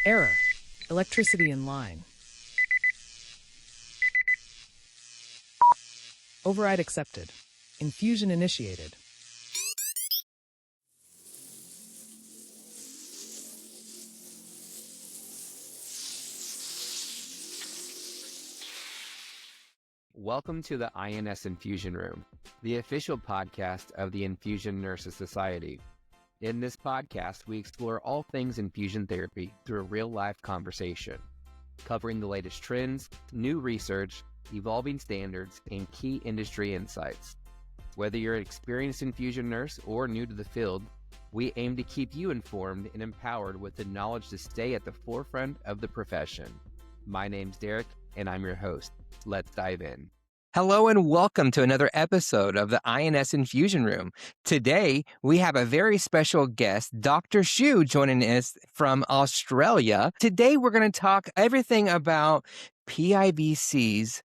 Error. Electricity in line. Override accepted. Infusion initiated. Welcome to the INS Infusion Room, the official podcast of the Infusion Nurses Society. In this podcast, we explore all things infusion therapy through a real-life conversation, covering the latest trends, new research, evolving standards, and key industry insights. Whether you're an experienced infusion nurse or new to the field, we aim to keep you informed and empowered with the knowledge to stay at the forefront of the profession. My name's Derek, and I'm your host. Let's dive in. Hello and welcome to another episode of the INS Infusion Room. Today, we have a very special guest, Dr. Xu, joining us from Australia. Today, we're going to talk everything about PIVCs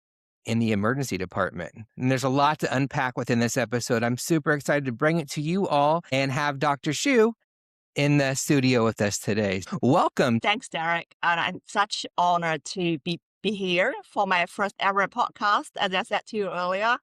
in the emergency department. And there's a lot to unpack within this episode. I'm super excited to bring it to you all and have Dr. Xu in the studio with us today. Welcome. Thanks, Derek. And I'm such honored to be here for my first ever podcast, as I said to you earlier.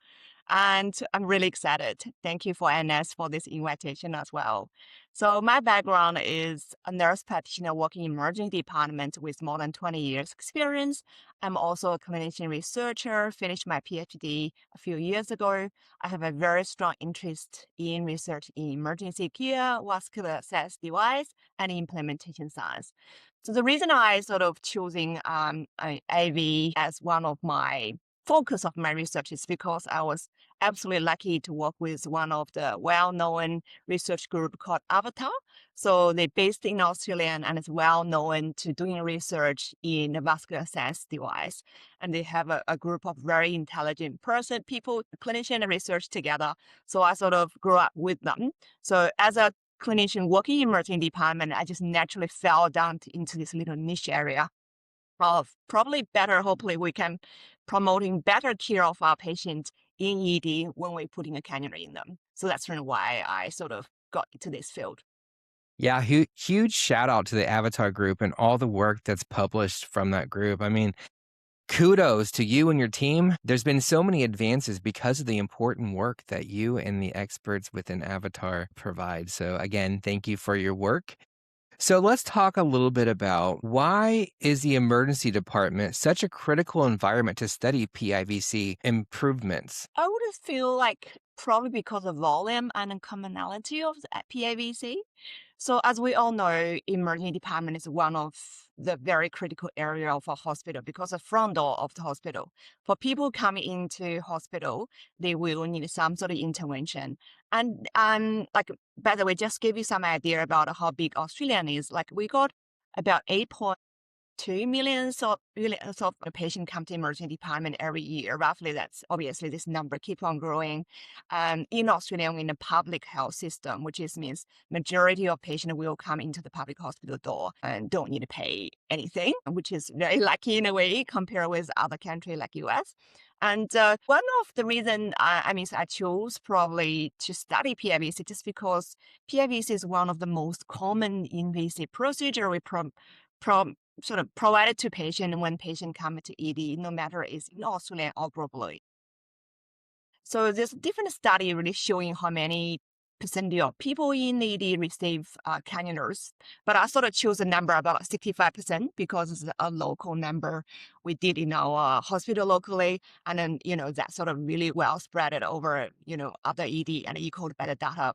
And I'm really excited. Thank you for NS for this invitation as well. So my background is a nurse practitioner working in emergency department with more than 20 years experience. I'm also a clinician researcher, finished my PhD a few years ago. I have a very strong interest in research in emergency care, vascular access device, and implementation science. So the reason I sort of choosing AV as one of my focus of my research is because I was absolutely lucky to work with one of the well-known research group called Avatar. So they're based in Australia and it's well-known to doing research in the vascular access device. And they have a group of very intelligent people, clinician and research together. So I sort of grew up with them. So as a clinician working in emergency department, I just naturally fell down into this little niche area of probably better, hopefully we can promoting better care of our patients in ED when we're putting a cannula in them. So that's really why I sort of got into this field. Yeah, huge shout out to the Avatar group and all the work that's published from that group. I mean, kudos to you and your team. There's been so many advances because of the important work that you and the experts within Avatar provide. So again, thank you for your work. So let's talk a little bit about why is the emergency department such a critical environment to study PIVC improvements? I would feel like probably because of volume and commonality of the PIVC. So as we all know, emergency department is one of the very critical area of a hospital because the front door of the hospital. For people coming into hospital, they will need some sort of intervention. And like, by the way, just give you some idea about how big Australian is. Like we got about 8.2 million of patients come to emergency department every year. Roughly, that's obviously this number keep on growing. In Australia, in the public health system, which means majority of patients will come into the public hospital door and don't need to pay anything, which is very lucky in a way compared with other countries like US. And one of the reasons I chose probably to study PIVC just because PIVC is one of the most common invasive procedure we sort of provided to patient when patient come to ED, no matter is in Australia or globally. So there's different study really showing how many percentage of people in ED receive cannulas, but I sort of chose a number about 65% because it's a local number we did in our hospital locally, and then that sort of really well spread it over other ED and echoed by the data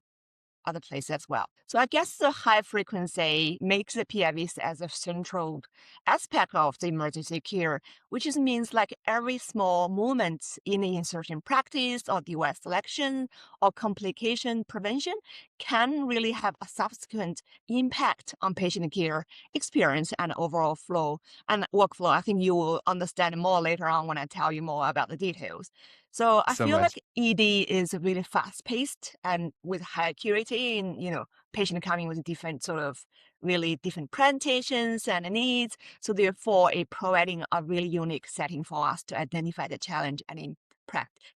other places as well. So I guess the high frequency makes the PIVC as a central aspect of the emergency care, which means like every small movement in the insertion practice or device selection or complication prevention can really have a subsequent impact on patient care experience and overall flow and workflow. I think you will understand more later on when I tell you more about the details. So I feel like ED is really fast-paced and with high acuity and, patient coming with different sort of really different presentations and needs. So therefore, it providing a really unique setting for us to identify the challenge and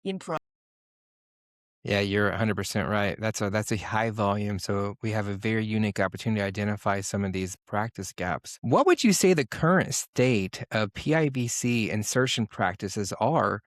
improve. Yeah, you're 100% right. That's a high volume, so we have a very unique opportunity to identify some of these practice gaps. What would you say the current state of PIVC insertion practices are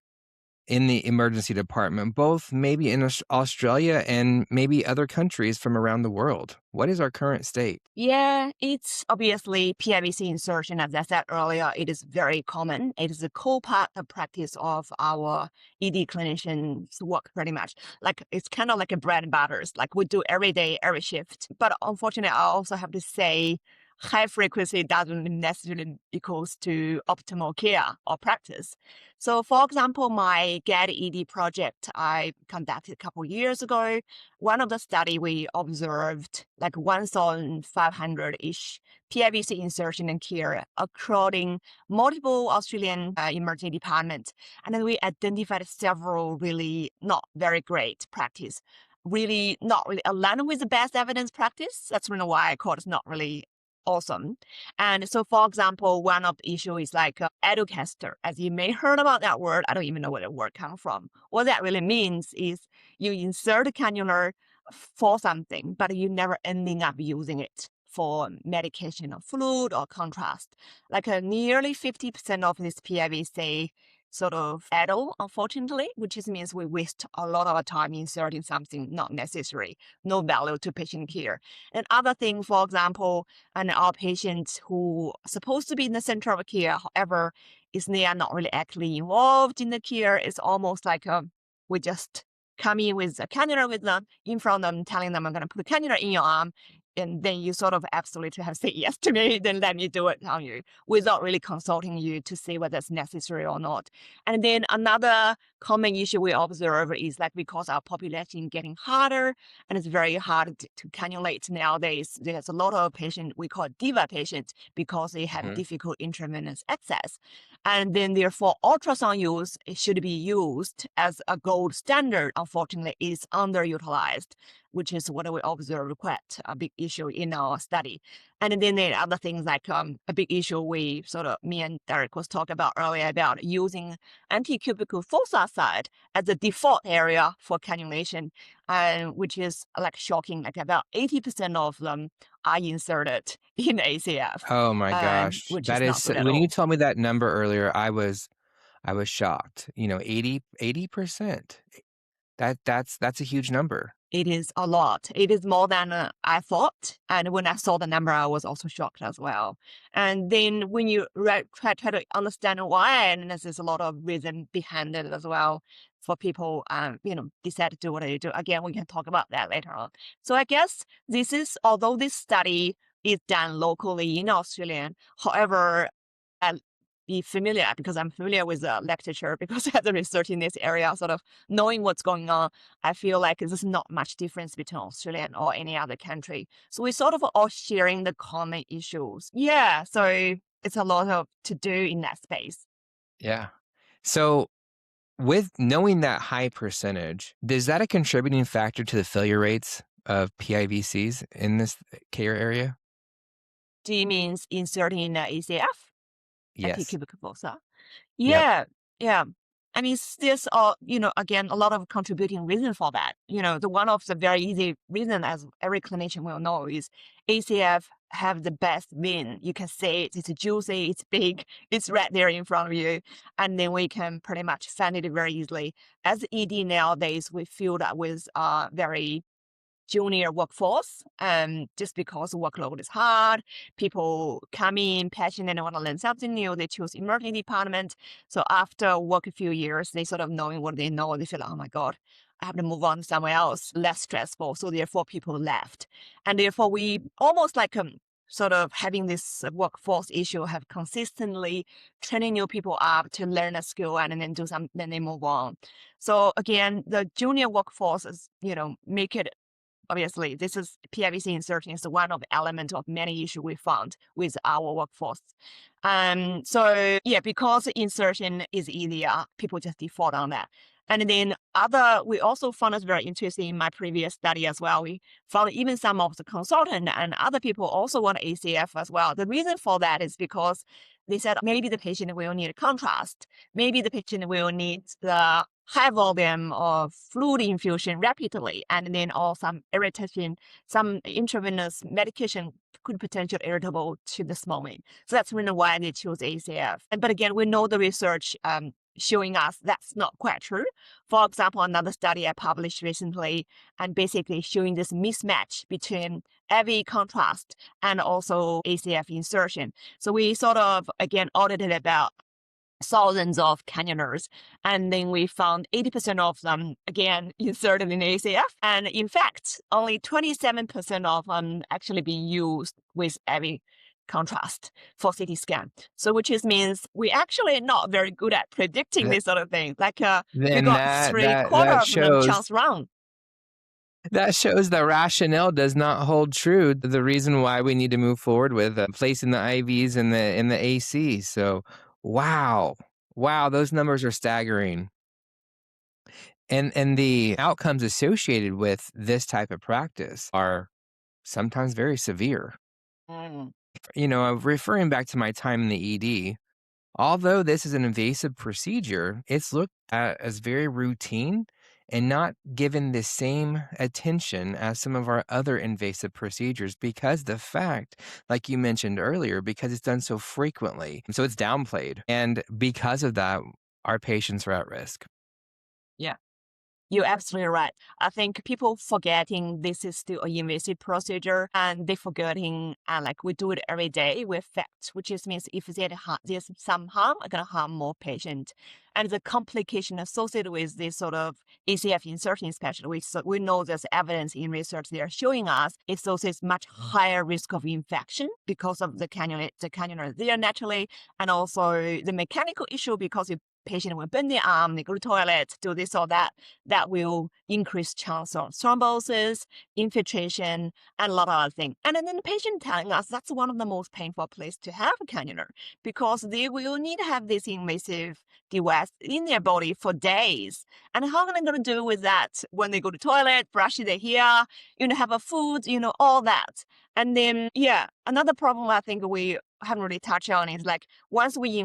in the emergency department, both maybe in Australia and maybe other countries from around the world? What is our current state? Yeah, it's obviously PIVC insertion, as I said earlier, it is very common. It is a core part of practice of our ED clinicians' work pretty much. Like it's kind of like a bread and butters, like we do every day, every shift. But unfortunately, I also have to say high frequency doesn't necessarily equals to optimal care or practice. So for example, my GAD ED project I conducted a couple of years ago, one of the study we observed like 1,500-ish PIVC insertion and care occurring multiple Australian emergency departments. And then we identified several really not very great practice, really not really aligned with the best evidence practice. That's really why I call it not really awesome. And so, for example, one of the issue is like educaster. As you may heard about that word, I don't even know where the word comes from. What that really means is you insert a cannula for something, but you never ending up using it for medication or fluid or contrast. Like nearly 50% of this PIVC sort of idle, unfortunately, which just means we waste a lot of our time inserting something not necessary, no value to patient care. And other thing, for example, and our patients who are supposed to be in the center of care, however, is they are not really actually involved in the care. It's almost like we just come in with a cannula with them in front of them, telling them I'm going to put a cannula in your arm, and then you sort of absolutely have said yes to me, then let me do it on you, without really consulting you to see whether it's necessary or not. And then another common issue we observe is like because our population getting harder, and it's very hard to cannulate nowadays. There's a lot of patients we call diva patients because they have difficult intravenous access. And then therefore ultrasound use should be used as a gold standard. Unfortunately, is underutilized, which is what we observe quite a big issue in our study. And then there are other things like a big issue me and Derek was talking about earlier about using anticubical fossa site as the default area for cannulation, which is like shocking. Like about 80% of them are inserted in ACF. Oh my gosh. Which That is is not good at when all. you told me that number earlier, I was shocked. 80%. That's a huge number. It is a lot. It is more than I thought. And when I saw the number, I was also shocked as well. And then when you try to understand why, and there's a lot of reason behind it as well for people, decide to do what they do. Again, we can talk about that later on. So I guess although this study is done locally in Australia, however, be familiar because I'm familiar with the literature because I have the research in this area, sort of knowing what's going on. I feel like there's not much difference between Australia or any other country. So we're sort of all sharing the common issues. Yeah. So it's a lot of to do in that space. Yeah. So with knowing that high percentage, is that a contributing factor to the failure rates of PIVCs in this care area? Do you mean inserting in ACF? Yes. Anticubical fossa? Yep. Yeah. I mean, there's again, a lot of contributing reason for that. The one of the very easy reason, as every clinician will know, is ACF have the best vein. You can see it, it's juicy, it's big, it's right there in front of you. And then we can pretty much find it very easily. As ED nowadays, we feel that with very junior workforce, just because workload is hard, people come in passionate and want to learn something new, they choose emergency department. So after work a few years, they sort of knowing what they know, they feel like, oh my God, I have to move on somewhere else, less stressful. So therefore people left. And therefore we almost like sort of having this workforce issue have consistently training new people up to learn a skill and then then they move on. So again, the junior workforce is, make it. Obviously, this is PIVC insertion is one of the elements of many issues we found with our workforce. So yeah, because insertion is easier, people just default on that. And then we also found it very interesting in my previous study as well. We found even some of the consultant and other people also want ACF as well. The reason for that is because they said maybe the patient will need a contrast. Maybe the patient will need the high volume of fluid infusion rapidly, and then also some irritation, some intravenous medication could potentially irritable to the small vein. So that's the reason why they choose ACF. But again, we know the research showing us that's not quite true. For example, another study I published recently and basically showing this mismatch between AV contrast and also ACF insertion. So we sort of, again, audited about thousands of cannulas, and then we found 80% of them, again, inserted in ACF. And in fact, only 27% of them actually being used with AV contrast for CT scan. So which means we actually not very good at predicting this sort of thing. Like we Then got three-quarter that of them shows chance wrong. that shows the rationale does not hold true. The reason why we need to move forward with placing the IVs in the AC. So, wow, those numbers are staggering. And the outcomes associated with this type of practice are sometimes very severe. Mm. Referring back to my time in the ED, although this is an invasive procedure, it's looked at as very routine and not given the same attention as some of our other invasive procedures because the fact, like you mentioned earlier, because it's done so frequently. So it's downplayed. And because of that, our patients are at risk. Yeah. You're absolutely right. I think people forgetting this is still an invasive procedure, and they forgetting, like we do it every day with fact, which means if there's some harm, it's going to harm more patient. And the complication associated with this sort of ACF insertion, especially, we know there's evidence in research they are showing us it associates much higher risk of infection because of the cannula there naturally, and also the mechanical issue because patient will bend their arm, they go to the toilet, do this or that. That will increase chance of thrombosis, infiltration, and a lot of other things. And then the patient telling us that's one of the most painful places to have a cannula because they will need to have this invasive device in their body for days. And how are they going to do with that when they go to the toilet, brush their hair, have a food, all that. And then, another problem I think we haven't really touched on is like once we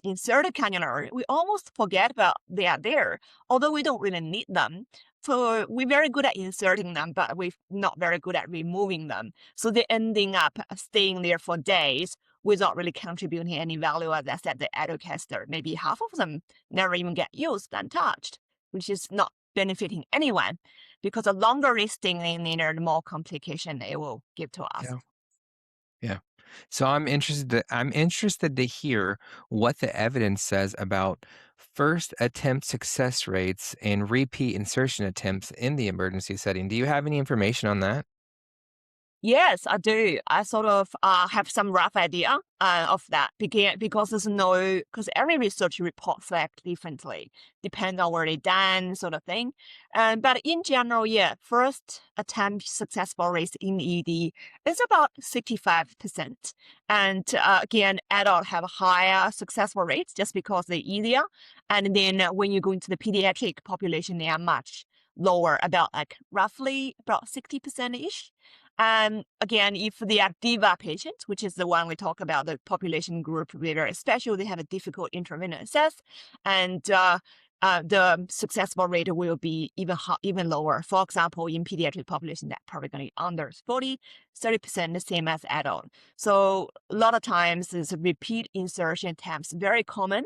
insert a cannula, we almost forget about they are there, although we don't really need them. So we're very good at inserting them, but we're not very good at removing them. So they're ending up staying there for days without really contributing any value. As I said, the catheter, maybe half of them never even get used and touched, which is not benefiting anyone because the longer it's staying in there, the more complication it will give to us. Yeah. So I'm interested to hear what the evidence says about first attempt success rates and repeat insertion attempts in the emergency setting. Do you have any information on that? Yes, I do. I sort of have some rough idea of that because because every research reports that differently, depends on where they done, sort of thing. But in general, first attempt successful rate in ED is about 65%. And again, adults have higher successful rates just because they're easier. And then when you go into the pediatric population, they are much lower, about roughly about 60%-ish. And again, if they are DIVA patients, which is the one we talk about, the population group where especially they have a difficult intravenous access, and the successful rate will be even lower. For example, in pediatric population, that probably going to be under 30%, the same as adult. So a lot of times, this repeat insertion attempts very common,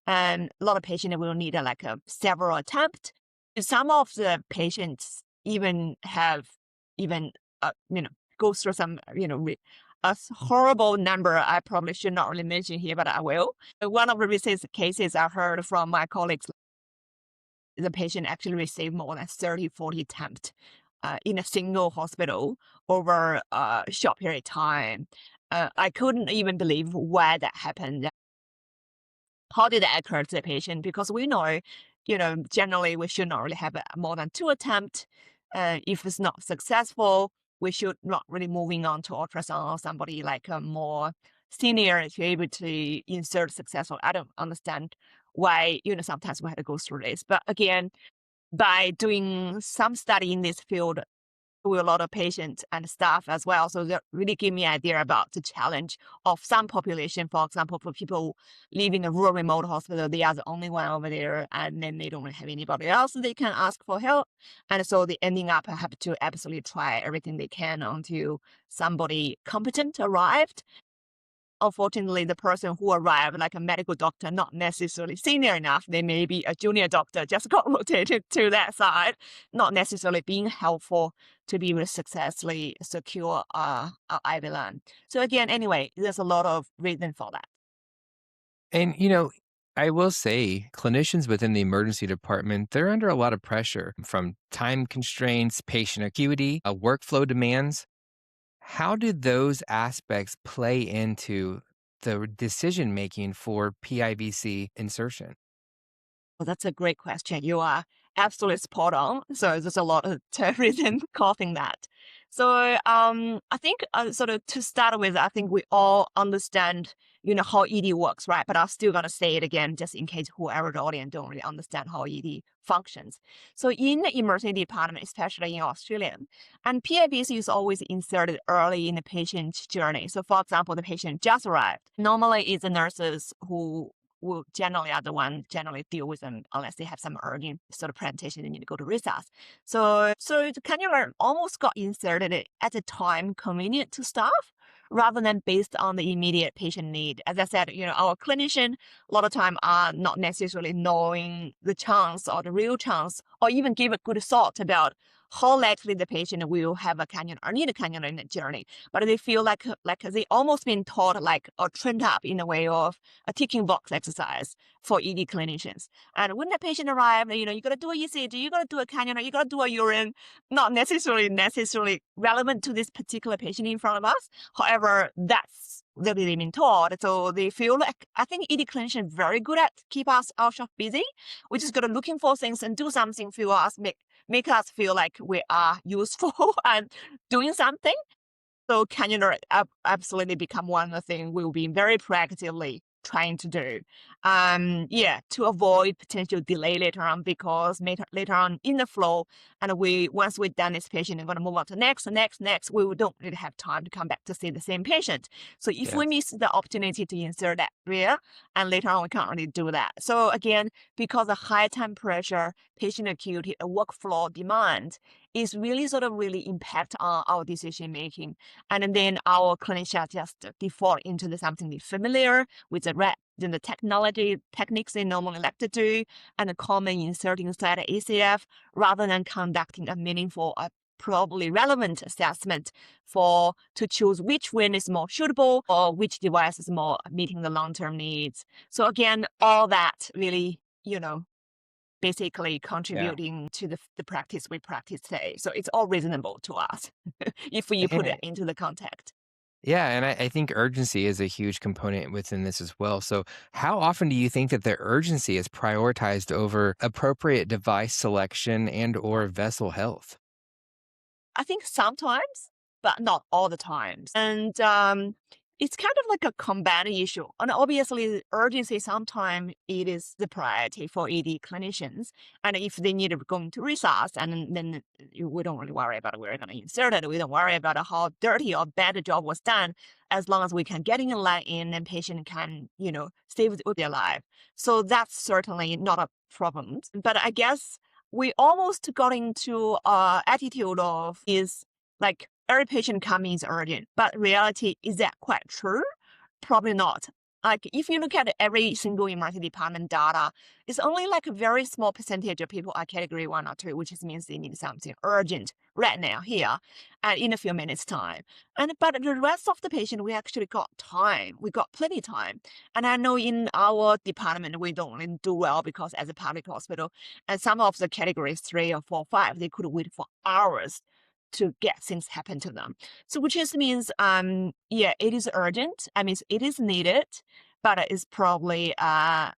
and a lot of patients will need several attempts. Some of the patients even have go through some, a horrible number I probably should not really mention here, but I will. One of the recent cases I heard from my colleagues, the patient actually received more than 30, 40 attempts in a single hospital over a short period of time. I couldn't even believe why that happened. How did that occur to the patient? Because we know, generally we should not really have more than 2 attempts. If it's not successful, we should not really moving on to ultrasound or somebody like a more senior to be able to insert successful. I don't understand why, sometimes we had to go through this. But again, by doing some study in this field, with a lot of patients and staff as well. So that really give me an idea about the challenge of some population. For example, for people living in a rural remote hospital, they are the only one over there, and then they don't really have anybody else they can ask for help. And so they ending up have to absolutely try everything they can until somebody competent arrived. Unfortunately, the person who arrived, like a medical doctor, not necessarily senior enough, they may be a junior doctor, just got rotated to that side, not necessarily being helpful to be able to successfully secure a IV line. So again, anyway, there's a lot of reason for that. And, I will say clinicians within the emergency department, they're under a lot of pressure from time constraints, patient acuity, workflow demands. How do those aspects play into the decision making for PIVC insertion? Well, that's a great question. You are absolutely spot on. So there's a lot of reason causing that. So I think sort of to start with, I think we all understand, how ED works, right? But I'm still going to say it again, just in case whoever the audience don't really understand how ED functions. So in the emergency department, especially in Australia, and PIVC is always inserted early in the patient's journey. So for example, the patient just arrived. Normally it's the nurses who will generally are the one generally deal with them unless they have some urgent sort of presentation and need to go to resus. So the cannula almost got inserted at a time convenient to staff rather than based on the immediate patient need. As I said, our clinician a lot of time are not necessarily knowing the chance or the real chance or even give a good thought about how likely the patient will have a cannula or need a cannula in the journey. But they feel like they almost been taught or trained up in a way of a ticking box exercise for ED clinicians. And when the patient arrives, you got to do a ECG, you got to do a cannula, you got to do a urine, not necessarily relevant to this particular patient in front of us. However, that's what they've been taught. So they feel like, I think ED clinicians very good at keep us ourselves busy. We just got to looking for things and do something for us, make us feel like we are useful and doing something. So cannula absolutely become one of the things we'll be very proactively trying to do. To avoid potential delay later on, because later on in the flow, and once we're done this patient, we're going to move on to next, we don't really have time to come back to see the same patient. So if we miss the opportunity to insert that area, and later on we can't really do that. So again, because of high time pressure, patient acuity, workflow demand is really impact on our decision making. And then our clinicians just default into something familiar with the techniques they normally like to do, and the common inserting side ACF, rather than conducting a meaningful, probably relevant assessment to choose which one is more suitable or which device is more meeting the long-term needs. So again, all that really, basically contributing to the practice we practice today. So it's all reasonable to us if you put it into the context. Yeah, and I think urgency is a huge component within this as well. So how often do you think that the urgency is prioritized over appropriate device selection and or vessel health? I think sometimes, but not all the times. And it's kind of like a combined issue. And obviously, urgency, sometimes it is the priority for ED clinicians. And if they need to go into resus, and then we don't really worry about it. We're going to insert it. We don't worry about how dirty or bad the job was done, as long as we can get in a line in and patient can, stay with their life. So that's certainly not a problem. But I guess we almost got into attitude of is like every patient coming is urgent, but reality, is that quite true? Probably not. Like if you look at every single emergency department data, it's only like a very small percentage of people are category 1 or 2, which means they need something urgent right now here and in a few minutes time. But the rest of the patient, we actually got time. We got plenty time. And I know in our department, we don't really do well because as a public hospital, and some of the categories 3 or 4, 5, they could wait for hours to get things happen to them. So which just means, it is urgent. I mean, it is needed, but it's probably not,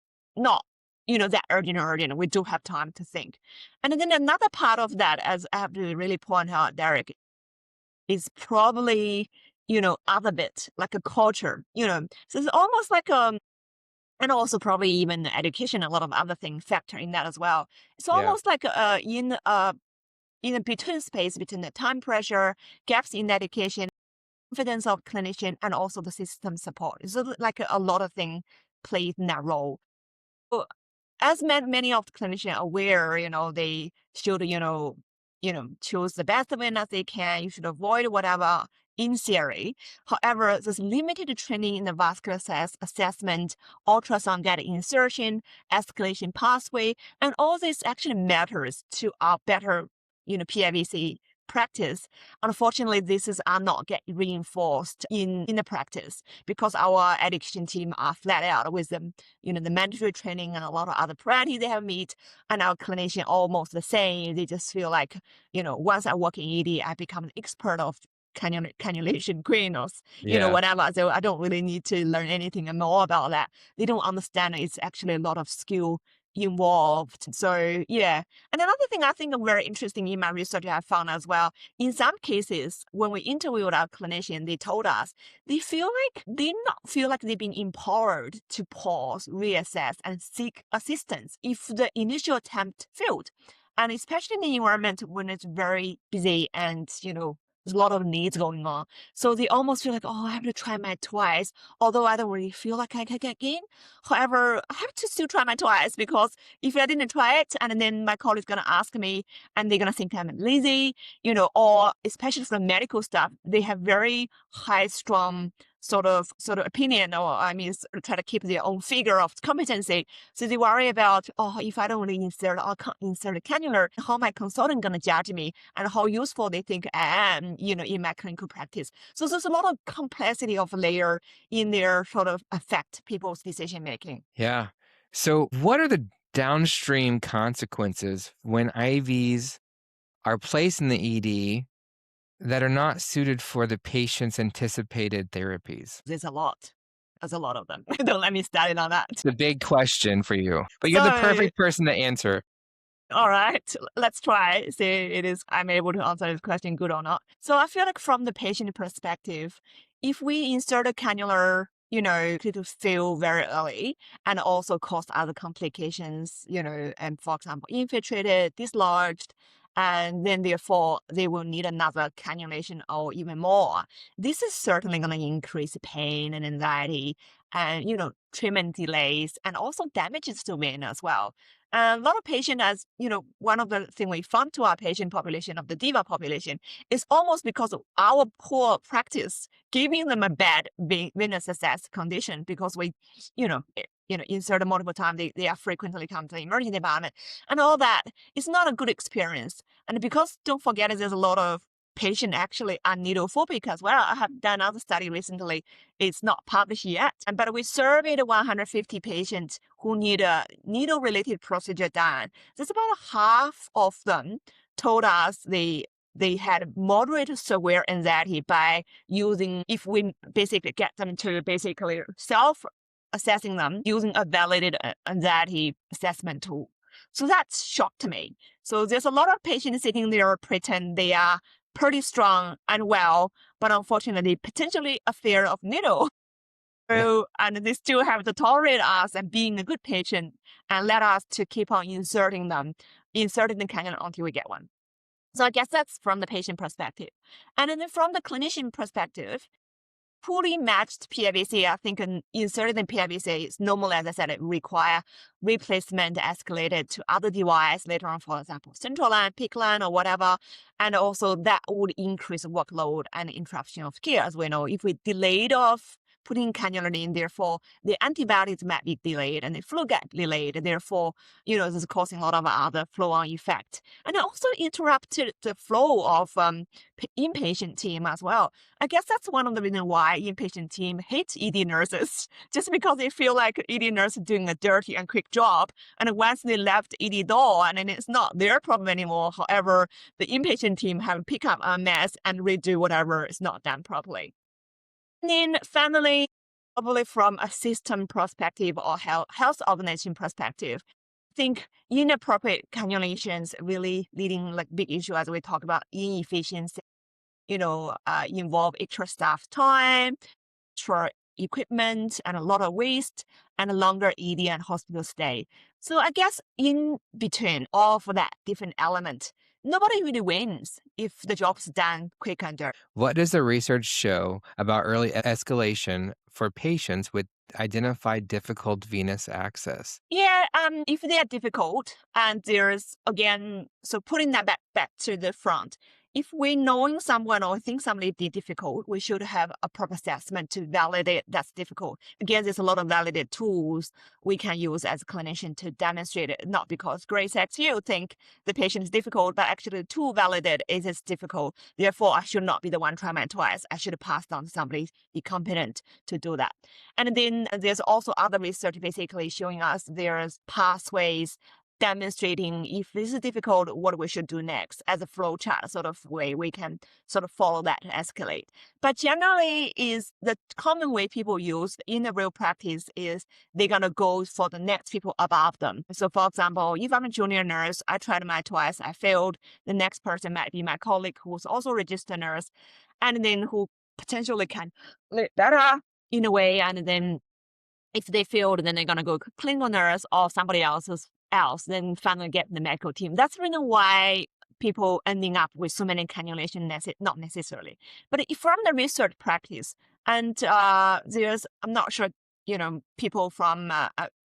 that urgent. We do have time to think. And then another part of that, as I have to really point out, Derek, is probably, other bit, like a culture, So it's almost like and also probably even education, a lot of other things factor in that as well. It's almost like in in the between space between the time pressure, gaps in education, confidence of clinician, and also the system support. So like a lot of things play in that role. So as many of the clinicians are aware, they should, choose the best venous they can. You should avoid whatever in theory. However, there's limited training in the vascular assessment, ultrasound data insertion, escalation pathway, and all this actually matters to our better, PIVC practice. Unfortunately, are not get reinforced in the practice because our education team are flat out with them, the mandatory training and a lot of other priorities they have meet, and our clinician almost the same. They just feel like, once I work in ED, I become an expert of cannulation queen or, whatever. So I don't really need to learn anything more about that. They don't understand it's actually a lot of skill involved. So yeah. And another thing I think very interesting in my research I found as well, in some cases, when we interviewed our clinician, they told us they not feel like they've been empowered to pause, reassess, and seek assistance if the initial attempt failed. And especially in the environment when it's very busy and, there's a lot of needs going on. So they almost feel like, oh, I have to try my twice, although I don't really feel like I can get in. However, I have to still try my twice because if I didn't try it, and then my colleague's going to ask me and they're going to think I'm lazy, or especially for the medical staff, they have very high strong sort of opinion, or try to keep their own figure of competency. So they worry about, if I don't really insert a cannula, how my consultant going to judge me and how useful they think I am, in my clinical practice. So there's a lot of complexity of layer in their sort of affect people's decision making. Yeah. So what are the downstream consequences when IVs are placed in the ED that are not suited for the patient's anticipated therapies? There's a lot. There's a lot of them. Don't let me start it on that. It's a big question for you, but you're the perfect person to answer. All right, let's try. See, I'm able to answer this question good or not. So I feel like from the patient perspective, if we insert a cannula, to fail very early and also cause other complications, and for example, infiltrated, dislodged, and then therefore they will need another cannulation or even more. This is certainly going to increase pain and anxiety and, treatment delays and also damages to vein as well. And a lot of patients, as one of the things we found to our patient population of the DIVA population is almost because of our poor practice, giving them a bad venous access condition because we, insert multiple times. They are frequently come to the emergency department and all that. It's not a good experience. And because don't forget, there's a lot of patients actually are needle phobic as well. I have done another study recently. It's not published yet, but we surveyed 150 patients who need a needle-related procedure done. There's about half of them told us they had moderate to severe anxiety by using, if we basically get them to basically self-assessing them using a validated anxiety assessment tool. So that's shocked me. So there's a lot of patients sitting there pretend they are pretty strong and well, but unfortunately, potentially a fear of needle. So, and they still have to tolerate us and being a good patient and let us to keep on inserting the cannula until we get one. So I guess that's from the patient perspective. And then from the clinician perspective, fully matched PIVC, I think inserted in PIVC is normally, as I said, it require replacement escalated to other device later on, for example, central line, PICC line, or whatever. And also that would increase workload and interruption of care, as we know. If we delayed off putting cannula in, therefore the antibiotics might be delayed and the flu get delayed. Therefore, this is causing a lot of other flow-on effect. And it also interrupted the flow of inpatient team as well. I guess that's one of the reasons why inpatient team hate ED nurses, just because they feel like ED nurses doing a dirty and quick job. And once they left ED door, and then it's not their problem anymore. However, the inpatient team have to pick up a mess and redo whatever is not done properly. And then finally, probably from a system perspective or health organization perspective, I think inappropriate cannulations really leading like big issue as we talk about inefficiency, involve extra staff time, extra equipment, and a lot of waste, and a longer ED and hospital stay. So I guess in between all of that different element, nobody really wins if the job's done quick and dirty. What does the research show about early escalation for patients with identified difficult venous access? Yeah, if they are difficult and there's again, so putting that back to the front, if we knowing someone or think somebody be difficult, we should have a proper assessment to validate that's difficult. Again, there's a lot of validated tools we can use as a clinician to demonstrate it, not because Grace X you think the patient is difficult, but actually the tool validate it is difficult. Therefore, I should not be the one trying my twice. I should have passed on to somebody be competent to do that. And then there's also other research basically showing us there's pathways demonstrating if this is difficult, what we should do next as a flow chart sort of way we can sort of follow that and escalate. But generally is the common way people use in the real practice is they're going to go for the next people above them. So for example, if I'm a junior nurse, I tried my twice, I failed. The next person might be my colleague who's also a registered nurse and then who potentially can lead better in a way. And then if they failed, then they're going to go clinical nurse or somebody else, then finally get the medical team. That's the reason why people ending up with so many cannulation, not necessarily. But if from the research practice, and there's, I'm not sure, people from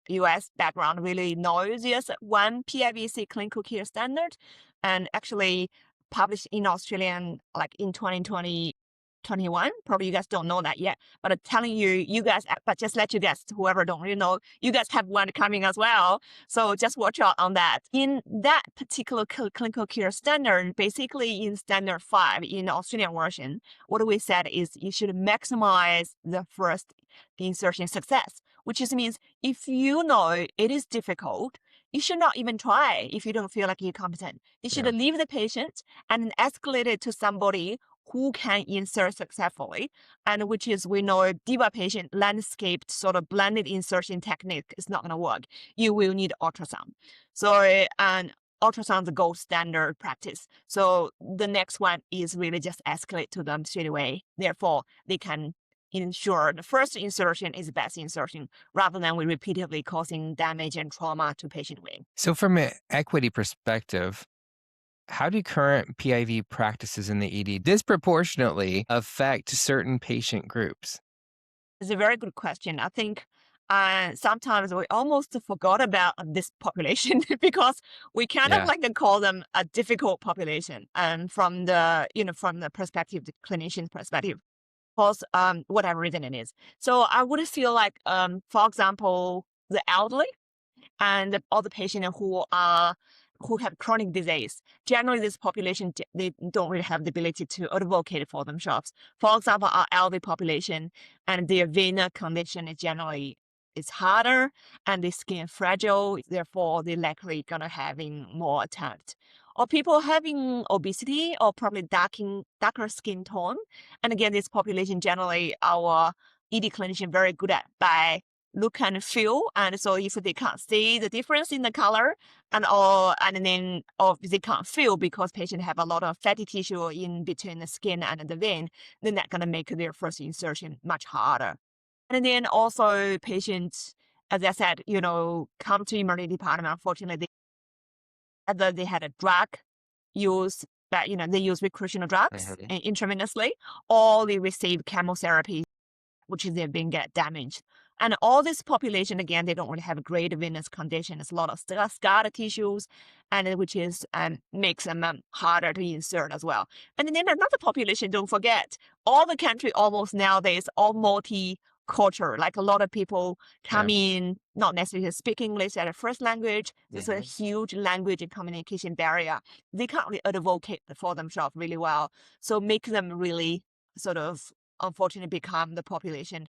US background really know there's one PIVC clinical care standard and actually published in Australian, like in 2021. Probably you guys don't know that yet, but I'm telling you guys, but just let you guys, whoever don't really know, you guys have one coming as well. So just watch out on that. In that particular clinical care standard, basically in standard 5 in Australian version, what we said is you should maximize the first insertion success, which just means if you know it is difficult, you should not even try if you don't feel like you're competent. You should leave the patient and escalate it to somebody who can insert successfully, and which is, we know DIVA patient landscaped sort of blended insertion technique is not going to work. You will need ultrasound. So, and ultrasound is the gold standard practice. So the next one is really just escalate to them straight away. Therefore, they can ensure the first insertion is the best insertion rather than we repeatedly causing damage and trauma to patient wing. So from an equity perspective, how do current PIV practices in the ED disproportionately affect certain patient groups? It's a very good question. I think sometimes we almost forgot about this population because we kind of like to call them a difficult population, and from the from the perspective, the clinician's perspective, because whatever reason it is. So I would feel like, for example, the elderly and all the patients who have chronic disease. Generally, this population, they don't really have the ability to advocate for themselves. For example, our elderly population and their venous condition is generally it's harder and the skin fragile. Therefore, they're likely going to having more attempts. Or people having obesity or probably darker skin tone. And again, this population generally our ED clinician very good at by look and feel, and so if they can't see the difference in the color or they can't feel because patients have a lot of fatty tissue in between the skin and the vein, then that's going to make their first insertion much harder. And then also patients, as I said, come to emergency department. Unfortunately, either they had a drug use, but they use recreational drugs intravenously, or they receive chemotherapy, which is they've been get damaged. And all this population, again, they don't really have a great venous condition. It's a lot of scar tissues, and which is makes them harder to insert as well. And then another population, don't forget, all the country almost nowadays all multicultural. Like a lot of people come in, not necessarily speak English as a first language. There's a huge language and communication barrier. They can't really advocate for themselves really well. So make them really sort of unfortunately become the population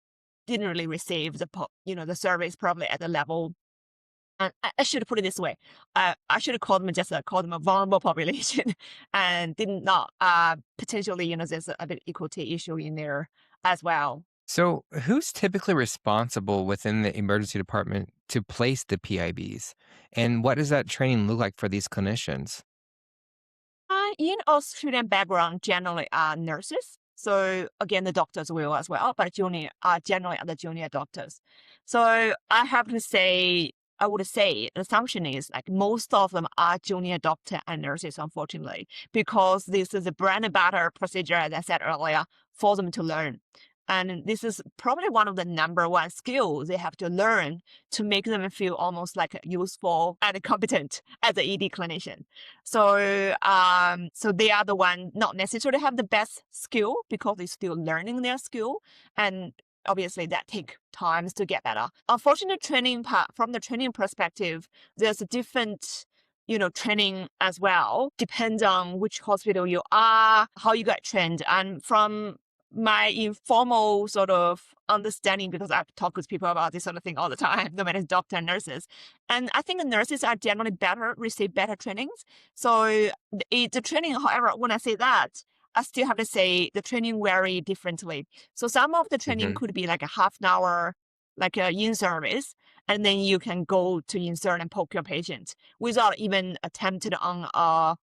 didn't really receive the service probably at the level. And I should put it this way. I should have called them a vulnerable population and did not potentially, there's a bit equity issue in there as well. So who's typically responsible within the emergency department to place the PIVs? And what does that training look like for these clinicians? In Australian background, generally are nurses. So again, the doctors will as well, but generally are the junior doctors. So I have to say I would say the assumption is like most of them are junior doctor and nurses, unfortunately, because this is a bread and butter procedure, as I said earlier, for them to learn. And this is probably one of the number one skills they have to learn to make them feel almost like useful and competent as an ED clinician. So, so they are the one not necessarily have the best skill because they're still learning their skill, and obviously that take times to get better. Unfortunately, training part from the training perspective, there's a different training as well. Depends on which hospital you are, how you got trained, and from my informal sort of understanding, because I've talked with people about this sort of thing all the time, no matter doctor and nurses. And I think the nurses are generally receive better trainings. So the training, however, when I say that, I still have to say the training vary differently. So some of the training could be like a half an hour, like a in-service, and then you can go to insert and poke your patient without even attempted on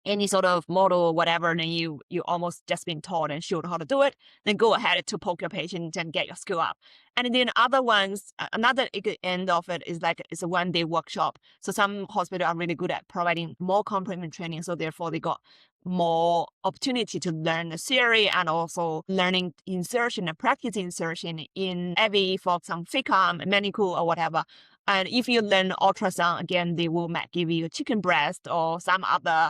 any sort of model or whatever, and then you almost just been taught and showed how to do it, then go ahead to poke your patient and get your skill up. And then other ones, another end of it is like it's a 1-day workshop. So some hospitals are really good at providing more complement training, so therefore they got more opportunity to learn the theory and also learning insertion and practice insertion in IV, for example, FICAM, medical or whatever. And if you learn ultrasound, again, they will might give you a chicken breast or some other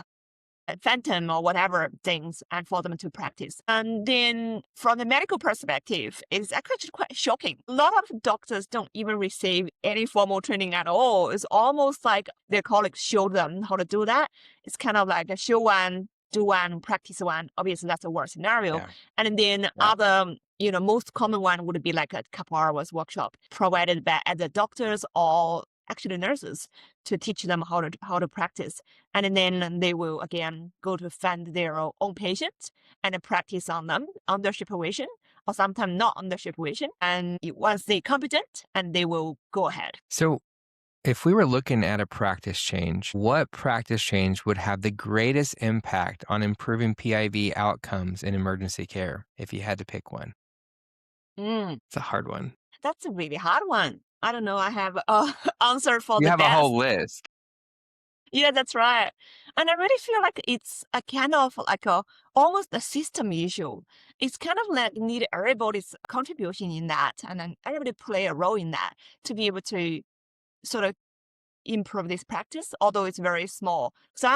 phantom or whatever things, and for them to practice. And then from the medical perspective, it's actually quite shocking. A lot of doctors don't even receive any formal training at all. It's almost like their colleagues show them how to do that. It's kind of like a show one, do one, practice one. Obviously, that's a worst scenario. Yeah. And then other, most common one would be like a couple hours workshop provided by either doctors or actually nurses to teach them how to practice. And then they will again go to find their own patients and practice on them under supervision, or sometimes not under supervision. And once they're competent, and they will go ahead. So if we were looking at a practice change, what practice change would have the greatest impact on improving PIV outcomes in emergency care, if you had to pick one? It's a hard one. That's a really hard one. I don't know. I have an answer for you the have best. A whole list. Yeah, that's right. And I really feel like it's a kind of like almost a system issue. It's kind of like need everybody's contribution in that, and then everybody play a role in that to be able to sort of improve this practice, although it's very small. So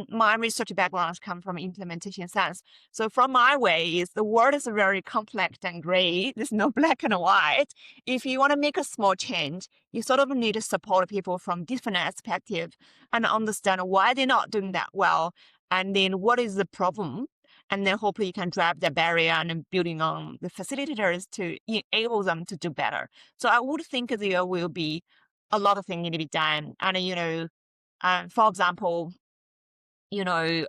my research background comes from implementation science. So from my way is the world is very complex and gray. There's no black and white. If you want to make a small change, you sort of need to support people from different perspectives and understand why they're not doing that well, and then what is the problem. And then hopefully you can drive the barrier and building on the facilitators to enable them to do better. So I would think there will be a lot of things need to be done. And, for example, there's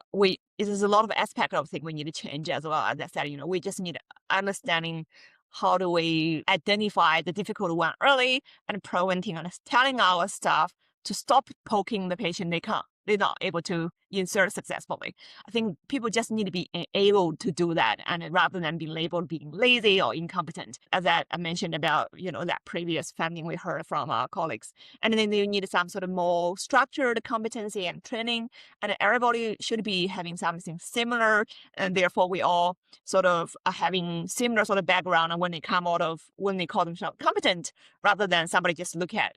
a lot of aspect of things we need to change as well. As I said, we just need understanding how do we identify the difficult one early and preventing and telling our staff to stop poking the patient they're not able to insert successfully. I think people just need to be able to do that, and rather than being labeled being lazy or incompetent, as I mentioned about, that previous finding we heard from our colleagues. And then they need some sort of more structured competency and training, and everybody should be having something similar, and therefore we all sort of are having similar sort of background when they call themselves competent, rather than somebody just look at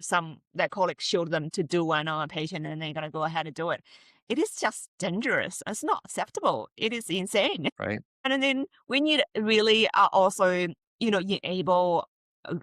their colleagues showed them to do one on a patient and they're going to go ahead and do it. It is just dangerous. It's not acceptable. It is insane. Right. And then we need really also, enable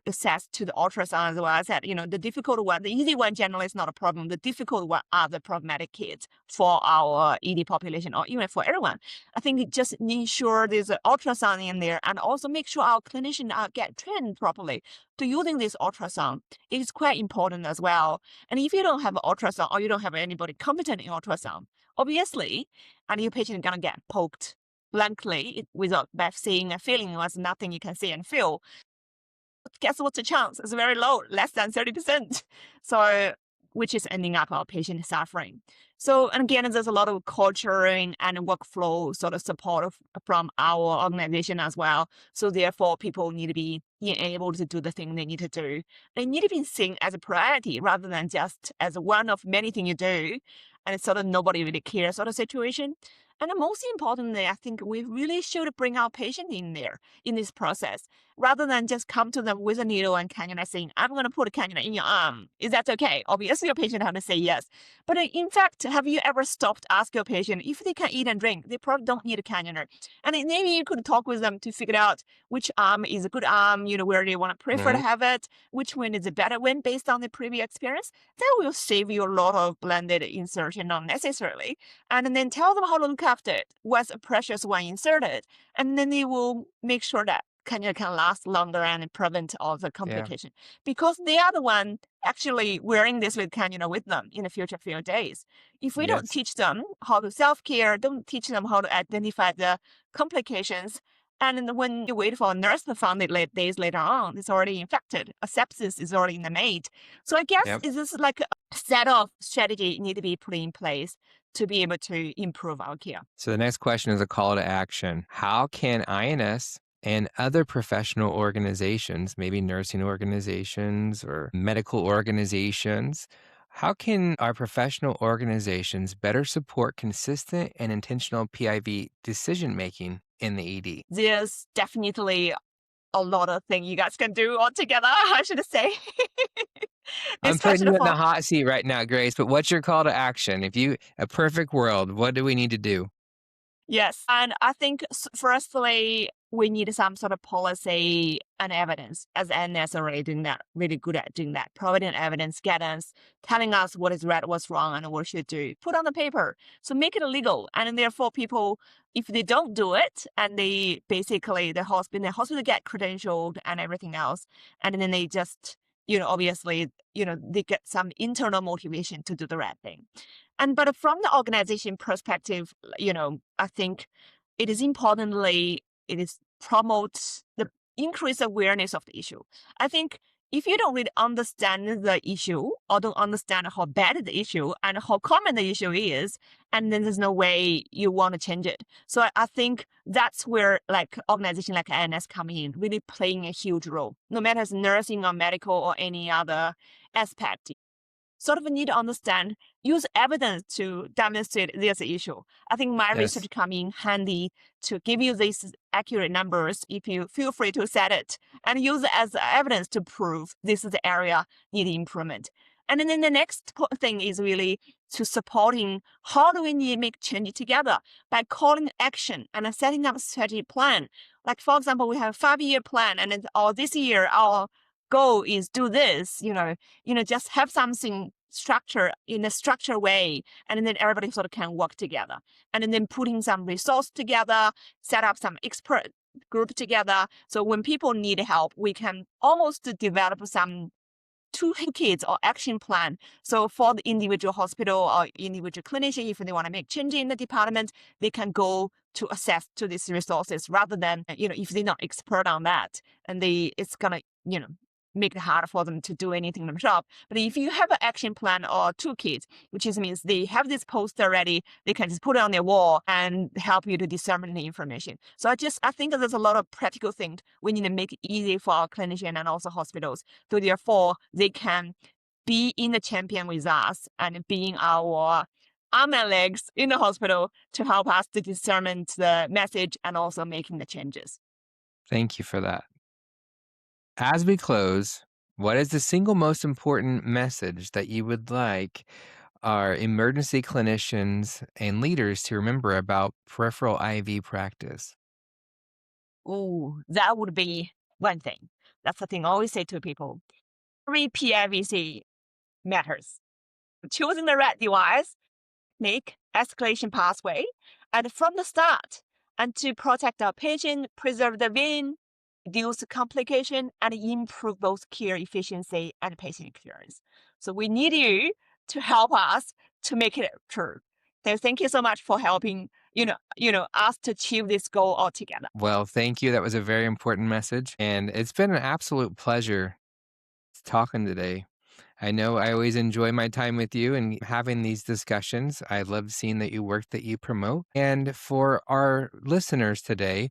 access to the ultrasound as well. I said, the difficult one, the easy one generally is not a problem. The difficult one are the problematic kids for our ED population or even for everyone. I think it just ensure there's an ultrasound in there, and also make sure our clinicians get trained properly to using this ultrasound. It is quite important as well. And if you don't have an ultrasound or you don't have anybody competent in ultrasound, obviously, and your patient is going to get poked blankly without seeing and feeling. There's nothing you can see and feel. Guess what's the chance? It's very low, less than 30%. So which is ending up our patient suffering. So, and again, there's a lot of culturing and workflow sort of support from our organization as well. So therefore, people need to be able to do the thing they need to do. They need to be seen as a priority rather than just as one of many things you do, and it's sort of nobody really cares sort of situation. And most importantly, I think we really should bring our patient in there in this process, rather than just come to them with a needle and cannula saying, I'm going to put a cannula in your arm. Is that okay? Obviously, your patient has to say yes. But in fact, have you ever stopped to ask your patient if they can eat and drink? They probably don't need a cannula. And then maybe you could talk with them to figure out which arm is a good arm, where they want to prefer to have it, which one is a better one based on the previous experience. That will save you a lot of blended insertion unnecessarily. And then tell them how to look after it, what's precious when inserted. And then they will make sure that cannula can last longer and prevent all the complication. Because they are the one actually wearing this with cannula with them in the future few days. If we don't teach them how to self-care, don't teach them how to identify the complications, and when you wait for a nurse to find it days later on, it's already infected. A sepsis is already made. So I guess it's just like a set of strategy need to be put in place to be able to improve our care. So the next question is a call to action. How can INS and other professional organizations, maybe nursing organizations or medical organizations, how can our professional organizations better support consistent and intentional PIV decision-making in the ED? There's definitely a lot of things you guys can do all together, I should say. I'm putting you in the hot seat right now, Grace, but what's your call to action? A perfect world, what do we need to do? Yes. And I think firstly, we need some sort of policy and evidence, as NS already doing that, really good at doing that, providing evidence, guidance, telling us what is right, what's wrong, and what we should do. Put on the paper. So make it illegal. And therefore people, if they don't do it, and they basically, the hospital get credentialed and everything else, and then they just, obviously, they get some internal motivation to do the right thing. But from the organization perspective, I think it is importantly, it is promotes the increased awareness of the issue. I think if you don't really understand the issue or don't understand how bad the issue and how common the issue is, and then there's no way you want to change it. So I think that's where organization like INS come in, really playing a huge role, no matter it's nursing or medical or any other aspect. Sort of need to understand, use evidence to demonstrate there's an issue. I think my research come in handy to give you these accurate numbers if you feel free to set it and use it as evidence to prove this is the area need improvement. And then the next thing is really to supporting how do we need to make change together by calling action and setting up a strategy plan. Like, for example, we have a 5-year plan, and then this year our goal is do this, just have something structure in a structured way, and then everybody sort of can work together. And then putting some resource together, set up some expert group together. So when people need help, we can almost develop some toolkits or action plan. So for the individual hospital or individual clinician, if they want to make change in the department, they can go to access to these resources rather than, if they're not expert on that, and it's gonna, make it harder for them to do anything themselves. But if you have an action plan or toolkit, which means they have this poster ready, they can just put it on their wall and help you to disseminate the information. So I think there's a lot of practical things we need to make it easy for our clinicians and also hospitals. So therefore, they can be in the champion with us and being our arm and legs in the hospital to help us to discern the message and also making the changes. Thank you for that. As we close, what is the single most important message that you would like our emergency clinicians and leaders to remember about peripheral IV practice? Oh, that would be one thing. That's the thing I always say to people. Every PIVC matters. Choosing the right device, make escalation pathway, and from the start, and to protect our patient, preserve the vein, reduce complication, and improve both care efficiency and patient experience. So we need you to help us to make it true. So thank you so much for helping, us to achieve this goal all together. Well, thank you. That was a very important message. And it's been an absolute pleasure talking today I know I always enjoy my time with you and having these discussions. I love seeing that work that you promote. And for our listeners today,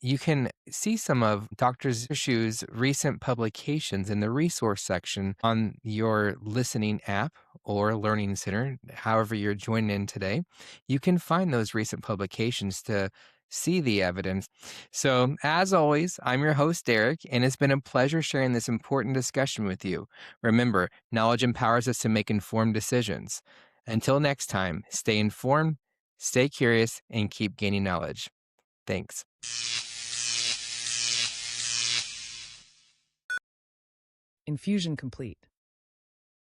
you can see some of Dr. Shu's recent publications in the resource section on your listening app or learning center, however you're joining in today. You can find those recent publications to see the evidence. So, as always, I'm your host, Derek, and it's been a pleasure sharing this important discussion with you. Remember, knowledge empowers us to make informed decisions. Until next time, stay informed, stay curious, and keep gaining knowledge. Thanks. Infusion complete.